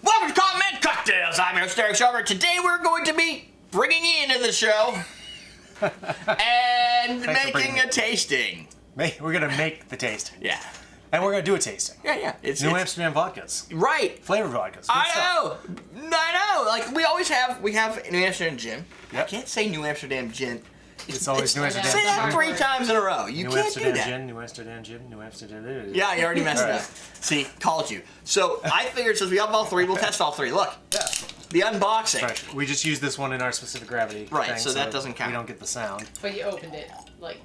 Welcome to Comment Cocktails. I'm your host, Derrick Schommer. Today we're going to be bringing you into the show and making a tasting. We're going to make the tasting. Yeah. And we're going to do a tasting. Yeah. It's Amsterdam vodkas. Right. Flavored vodkas. I know. Like, we have New Amsterdam gin. Yep. I can't say New Amsterdam gin. It's always New Amsterdam Say that gin. 3 times in a row. You New can't Amsterdam do that. gin, New Amsterdam gin, New Amsterdam. Yeah, you already messed it up. See, called you. So I figured since we have all 3, we'll test all 3. Look. Yeah. The unboxing. Right. We just use this one in our specific gravity. Right, thing, so that doesn't count. We don't get the sound. But you opened it, like,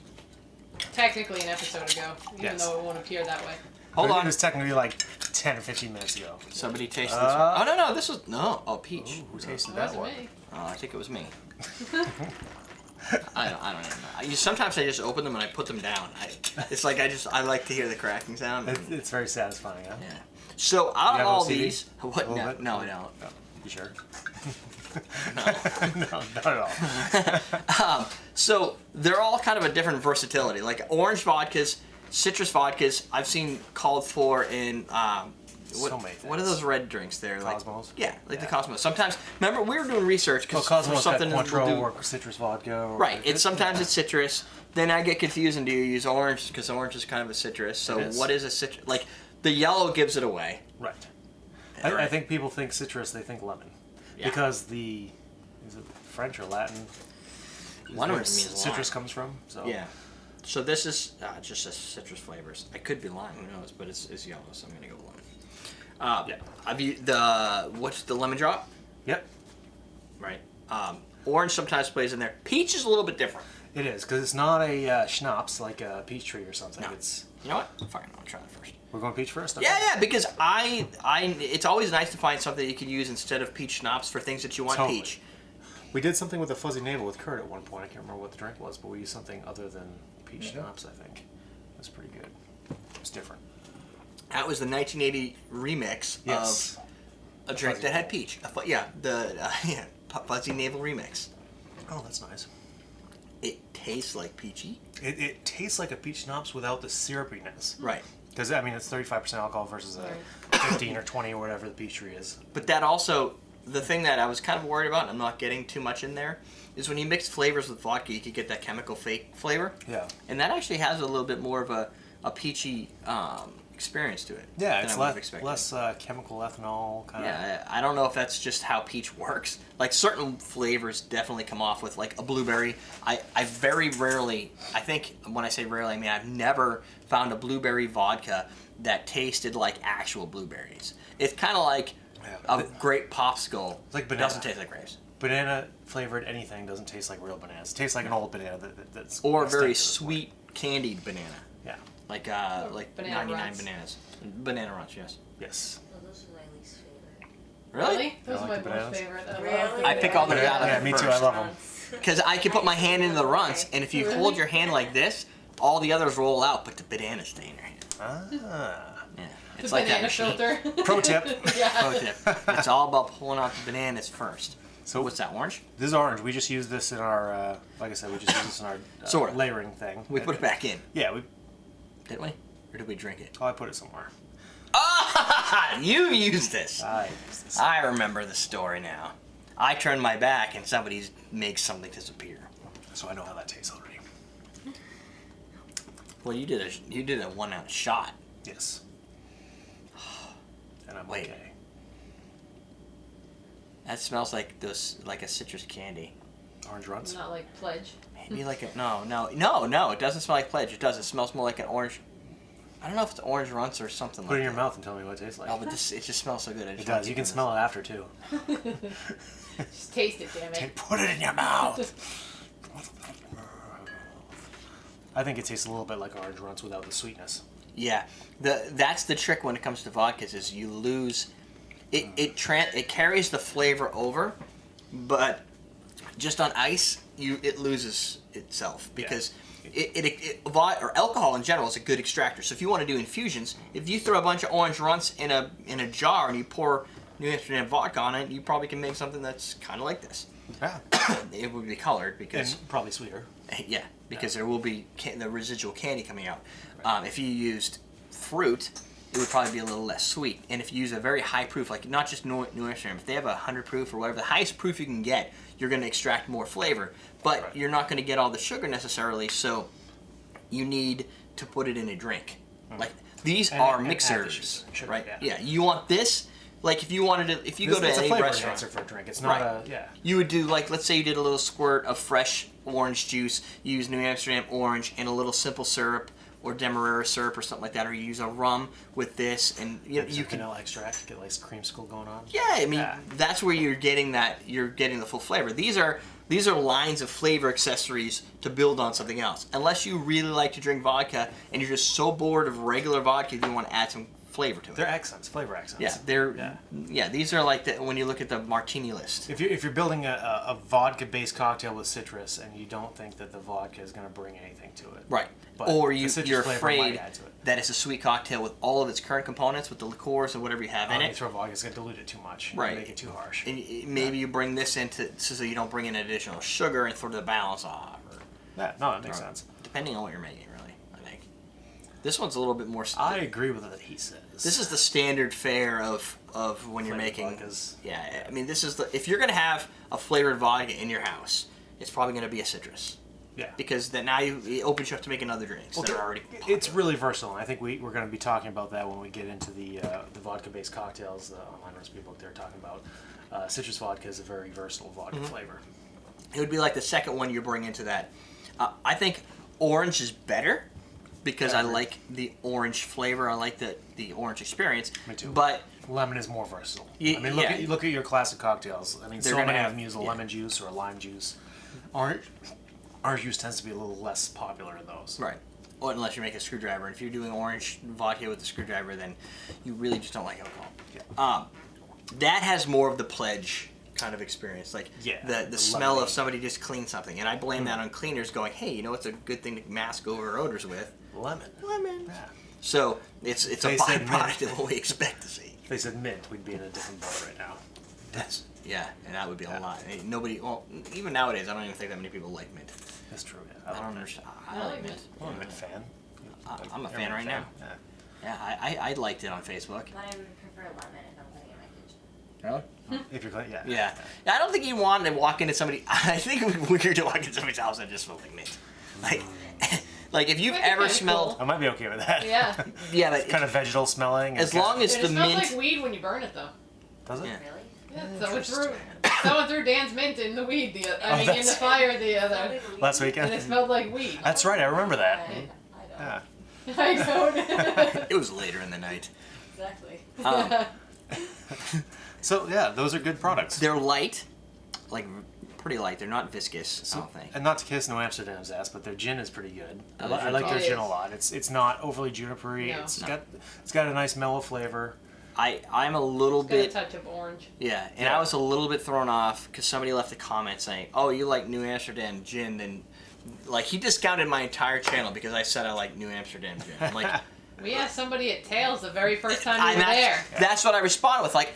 technically an episode ago, even though it won't appear that way. Hold on. It was technically like 10 or 15 minutes ago. Somebody taste this one. Oh, no, this was... No. Oh, Peach. Ooh, who tasted It that wasn't one? me. Oh, I think it was me. I don't even know. Sometimes I just open them and I put them down. It's like I like to hear the cracking sound. It's very satisfying, huh? Yeah. So out of all OCD? these... What? No, I don't. Oh, you sure? No. No, not at all. So they're all kind of a different versatility. Like orange vodkas, citrus vodkas, I've seen called for in... So many things. What are those red drinks there? Cosmos? Like, the Cosmos. Sometimes, remember, we were doing research because Cosmos something got Cointreau we'll do. or citrus vodka. Or Right. Sometimes it's citrus. Then I get confused and do you use orange because orange is kind of a citrus. So what is a citrus? Like the yellow gives it away. Right. Right. I think people think citrus, they think lemon. Yeah. Because is it French or Latin? Lemon Where means citrus lime. comes from. So. Yeah. So this is just a citrus flavors. I could be lime, who knows? But it's yellow, so I'm gonna go lemon. Yeah. What's the lemon drop? Yep. Right. Orange sometimes plays in there. Peach is a little bit different. It is, because it's not a schnapps like a peach tree or something. No. It's. You know what? Fine, I'll try it first. We're going peach first? Okay. Yeah, because it's always nice to find something you can use instead of peach schnapps for things that you want Totally. peach. We did something with a fuzzy navel with curd at one point. I can't remember what the drink was, but we used something other than peach schnapps, I think. It was pretty good. It was different. That was the 1980 remix Yes. of a drink Fuzzy that had peach. Fuzzy Navel remix. Oh, that's nice. It tastes like peachy. It tastes like a peach schnapps without the syrupiness. Right. Because, I mean, it's 35% alcohol versus a 15 or 20 or whatever the peach tree is. But that also, the thing that I was kind of worried about, and I'm not getting too much in there, is when you mix flavors with vodka, you could get that chemical fake flavor. Yeah. And that actually has a little bit more of a peachy experience to it. Yeah, than it's I would have expected. less chemical ethanol kind of. Yeah, I don't know if that's just how peach works. Like certain flavors definitely come off with like a blueberry. I very rarely, I think when I say rarely, I mean I've never found a blueberry vodka that tasted like actual blueberries. It's kind of like a grape popsicle. It's like It banana. doesn't taste like grapes. Banana flavored anything doesn't taste like real bananas. It tastes like an old banana that's Or extended very to this point. sweet candied banana. Yeah. Like banana 99 runs. bananas. Banana Runts, yes. Yes. Oh, those are my least favorite. Really? Those You are like my the most bananas? favorite. Really? I pick all the Yeah, out of yeah, it me too. I first. love them. Because I can put my hand into the runts, and if you hold your hand like this, all the others roll out, but the bananas stay in your hand. Ah. Yeah. The It's like that banana machine. filter. Pro tip. Yeah. Pro tip. It's all about pulling out the bananas first. So What's that, orange? This is orange. We just use this in our, like I said, we just use this in our Sort of. layering thing. We put it back in, Yeah, didn't we? Or did we drink it? I put it somewhere. Ah! You used this! I use this. I remember the story now. I turned my back and somebody makes something disappear. So I know how that tastes already. Well, you did a 1 ounce shot. Yes. And I'm Wait. okay. That smells like a citrus candy. Orange runs. Not like pledge. Maybe like a no. It doesn't smell like pledge. It does. It smells more like an orange. I don't know if it's orange runts or something Put it like in your that. mouth and tell me what it tastes like. Oh, but it just smells so good. It does. You can smell it after too. Just taste it, damn it. Put it in your mouth. I think it tastes a little bit like orange runs without the sweetness. Yeah, that's the trick when it comes to vodkas is you lose it. It carries the flavor over, but just on ice, it loses itself because or alcohol in general is a good extractor. So if you want to do infusions, if you throw a bunch of orange runts in a jar and you pour New Amsterdam vodka on it, you probably can make something that's kind of like this. Yeah. It would be colored because And probably sweeter. yeah, because there will be the residual candy coming out. If you used fruit, it would probably be a little less sweet. And if you use a very high proof, like not just New Amsterdam, if they have 100 proof or whatever, the highest proof you can get, you're going to extract more flavor. But you're not going to get all the sugar necessarily, so you need to put it in a drink. Like these are mixers, sugar, right? Yeah, you want this. Like if you wanted to, if you go to it's any a flavor restaurant, enhancer for a drink. It's not you would do like, let's say you did a little squirt of fresh orange juice, you use New Amsterdam orange and a little simple syrup or Demerara syrup or something like that, or you use a rum with this, and you can vanilla extract, get like creamsicle going on. Yeah, I mean that's where you're getting the full flavor. These are lines of flavor accessories to build on something else. Unless you really like to drink vodka and you're just so bored of regular vodka, you want to add some flavor to it. They're accents, flavor accents. Yeah, these are like when you look at the martini list. If you're building a vodka-based cocktail with citrus and you don't think that the vodka is going to bring anything to it, right? But or you're afraid that it's a sweet cocktail with all of its current components, with the liqueurs and whatever you have in it. You throw vodka, it's going to dilute it too much. Right. Make it too harsh. And maybe you bring this into so you don't bring in additional sugar and throw the balance off. That makes sense. Depending on what you're making, really, I think. This one's a little bit more. I agree with what he says. This is the standard fare of when you're making. Vodkas. Yeah, I mean, this is if you're gonna have a flavored vodka in your house, it's probably gonna be a citrus. Yeah. Because then now it opens you up to making other drinks that are already popular. It's really versatile, and I think we're going to be talking about that when we get into the vodka-based cocktails. The online recipe book they're talking about. Citrus vodka is a very versatile vodka flavor. It would be like the second one you bring into that. I think orange is better because I like the orange flavor. I like the orange experience. Me too. But lemon is more versatile. Yeah, I mean, look at your classic cocktails. I mean, They're so gonna many have- of them use a lemon juice or a lime juice. Orange juice tends to be a little less popular in those. Right. Well, unless you make a screwdriver. If you're doing orange vodka with a screwdriver, then you really just don't like alcohol. Yeah. That has more of the pledge kind of experience, like the smell lemony. of somebody just cleaned something, and I blame that on cleaners going, hey, you know what's a good thing to mask over odors with? Lemon. Yeah. So it's a They said byproduct mint. of what we expect to see. If they said mint, we'd be in a different boat right now. Yeah, and that would be a lot. Nobody, well, even nowadays, I don't even think that many people like mint. That's true. Yeah. I don't understand. I like mint. I'm a mint fan. I'm a fan right now. Yeah, I liked it on Facebook. But I would prefer lemon if I'm putting it in my kitchen. Really? If you're clean, Yeah. I don't think you want to walk into somebody. I think it would be weird to walk into somebody's house and just smell like mint. Like if you've Might be ever kinda smelled. cool. I might be okay with that. Yeah. Yeah, but Kind of vegetal smelling. as long as It the smells mint. like weed when you burn it, though. Does it? Yeah. Really? Yeah, someone threw Dan's mint in the weed. In the that's- fire the other, Last and weekend. it smelled like weed. That's right. I remember that. I don't. Yeah. I don't. It was later in the night. Exactly. So yeah, those are good products. They're light, like pretty light. They're not viscous. I don't think. And not to kiss New Amsterdam's ass, but their gin is pretty good. I their like gin's their awesome. gin a lot. It's not overly junipery. No. It's got a nice mellow flavor. I'm a little Got a bit. touch of orange. Yeah, and Yeah. I was a little bit thrown off because somebody left a comment saying, "Oh, you like New Amsterdam gin?" Then, like, he discounted my entire channel because I said I like New Amsterdam gin. I'm like, We asked somebody at Tails the very first time we and were there. that's what I responded with. Like,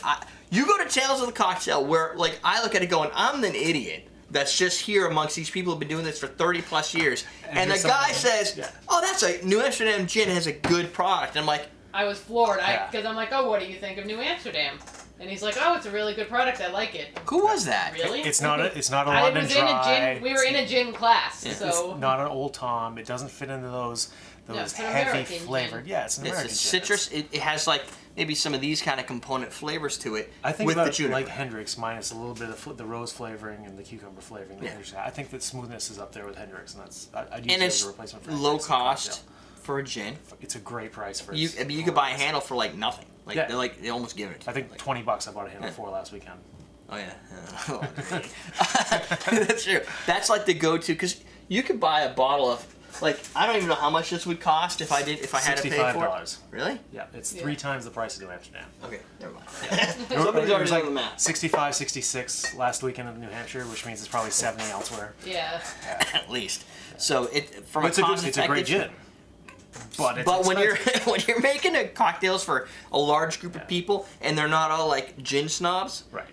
you go to Tales of the Cocktail where, like, I look at it going, I'm an idiot that's just here amongst these people who've been doing this for 30 plus years, and the here's guy someone- says, yeah. "Oh, that's a New Amsterdam gin has a good product." And I'm like, I was floored Yeah. because I'm like, oh, what do you think of New Amsterdam? And he's like, oh, it's a really good product. I like it. "Who was that?" Really? It's not a I London was in a Dry. gin. We were in a gin class, Yeah. so It's not an Old Tom. It doesn't fit into those it's an heavy American flavored. gin. Yeah, it's an It's American a gin. citrus. It has like maybe some of these kind of component flavors to it. I think with about the it juniper. like Hendrix minus a little bit of the rose flavoring and the cucumber flavoring. Yeah. I think that smoothness is up there with Hendrix, and I'd use and it it's as a replacement for low Hendrix in a cost cocktail. for a gin. It's a great price for. You could buy a handle for like nothing. Like Yeah. they almost give it. I think like, $20 I bought a handle for last weekend. Oh yeah, that's true. That's like the go-to because you could buy a bottle of like I don't even know how much this would cost if I had to pay for it. $65. Really? Yeah, it's Yeah. 3 times the price of New Amsterdam. Okay, never mind. It Somebody's was already like done the math. 65, 66 last weekend in New Hampshire, which means it's probably 70 elsewhere. yeah. At least. So it from But a cost it's a great gin. But it's when expensive. when you're making a cocktails for a large group of people and they're not all like gin snobs, Right.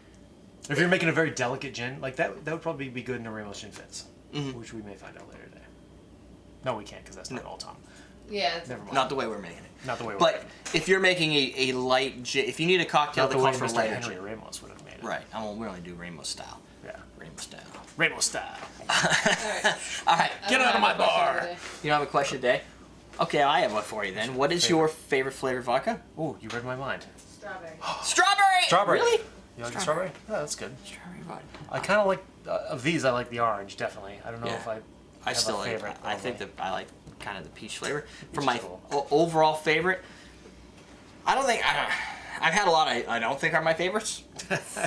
If you're making a very delicate gin, like that would probably be good in a Rainbow Gin Fizz, Mm-hmm. which we may find out later today. No, we can't because that's not Old Tom. Yeah. It's, Never mind. Not the way we're making it. Not the way. But if you're making a light gin, if you need a cocktail not to the way call for Mr. lighter Henry gin. Ramos would have made it. Right. We only do Rainbow style. Yeah. Rainbow style. Rainbow style. Alright. All right. I Get don't out of have my a question bar. today. You don't have a question today? Okay, I have one for you then. What is your favorite flavored vodka? Ooh, you read my mind. Strawberry. Strawberry! Strawberry. Really? You like the strawberry? Oh, that's good. Strawberry vodka. I kind of like of these. I like the orange, definitely. I don't know Yeah. if I. I have still a like. favorite. I think that I like kind of the peach flavor. For Peach my is cool. overall favorite, I don't think I've had a lot. I don't think are my favorites.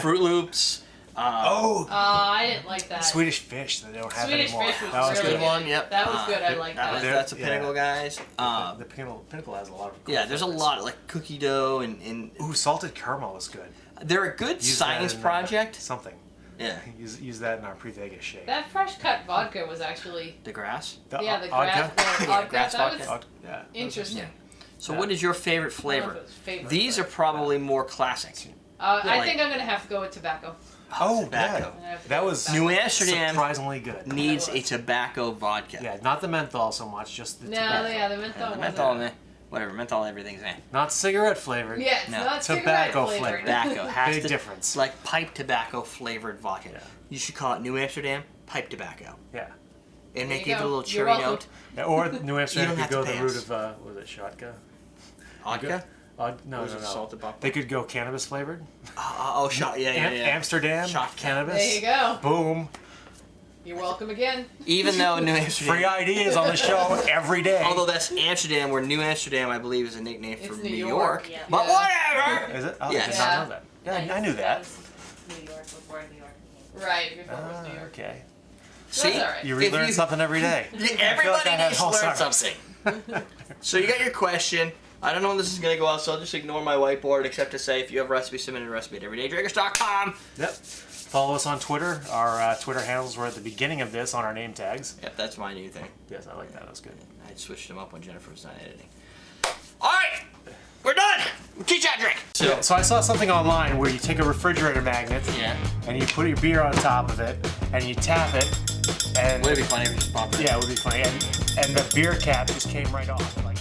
Fruit Loops. Oh, I didn't like that. Swedish Fish that they don't have Swedish anymore. Fish was That was really good one. Yep. That was good. I like that. That's a Yeah. Pinnacle, guys. The Pinnacle has a lot of. Cool Yeah, there's a flavors. lot like cookie dough and Ooh, salted caramel is good. they're a good Use science that in, project. Something. Yeah. Use that in our pre-Vegas shake. That fresh cut vodka was actually The grass. The yeah the Odka? grass the Yeah, vodka, grass that vodka. was Yeah. interesting. Yeah. So Yeah. what is your favorite I don't know if flavor? it was favorite, These are but- probably more classic. I like- think I'm gonna have to go with tobacco. Oh, tobacco. yeah. That was New Amsterdam surprisingly good. needs That a was. tobacco vodka. Yeah, not the menthol so much, just the No, tobacco. yeah, the Yeah, menthol. the wasn't- menthol, meh. Whatever, menthol, everything's eh. Not cigarette flavored. Yeah, it's No. not Tobacco cigarette flavored. Tobacco has Big to, difference. It's like pipe tobacco flavored vodka. Yeah. You should call it New Amsterdam pipe tobacco. Yeah. And There they you give it a go. little You're cherry welcome. note. Yeah, or New Amsterdam don't could go have to the pay route us. of was it shotgun? Vodka? No, Was no, it no. salted vodka? They could go cannabis flavored. Oh, shot. Yeah, yeah, yeah. Amsterdam Shot cannabis. There you go. Boom. You're welcome again. Even though New Amsterdam. Free ideas on the show every day. Although that's Amsterdam, where New Amsterdam, I believe, is a nickname for It's New New York. York, yeah. But Yeah. whatever! Is it? Oh, Yes. I did Yeah. not know that. Yeah, I knew that. was New York before New York became. Right, before it was New York. Okay. See? That's all right. You If relearn you- something every day. Yeah, I feel everybody like I had needs to whole learn summer. something. So you got your question. I don't know when this is going to go out, so I'll just ignore my whiteboard, except to say if you have recipes, submit a recipe at everydaydrinkers.com. Yep. Follow us on Twitter. Our Twitter handles were at the beginning of this on our name tags. Yep, that's my new thing. Yes, I like that. That was good. I switched them up when Jennifer was not editing. All right, we're done. Teach that drink. So I saw something online where you take a refrigerator magnet Yeah. and you put your beer on top of it and you tap it and Would it be funny if we just popped it? yeah, it would be funny. And the beer cap just came right off. Like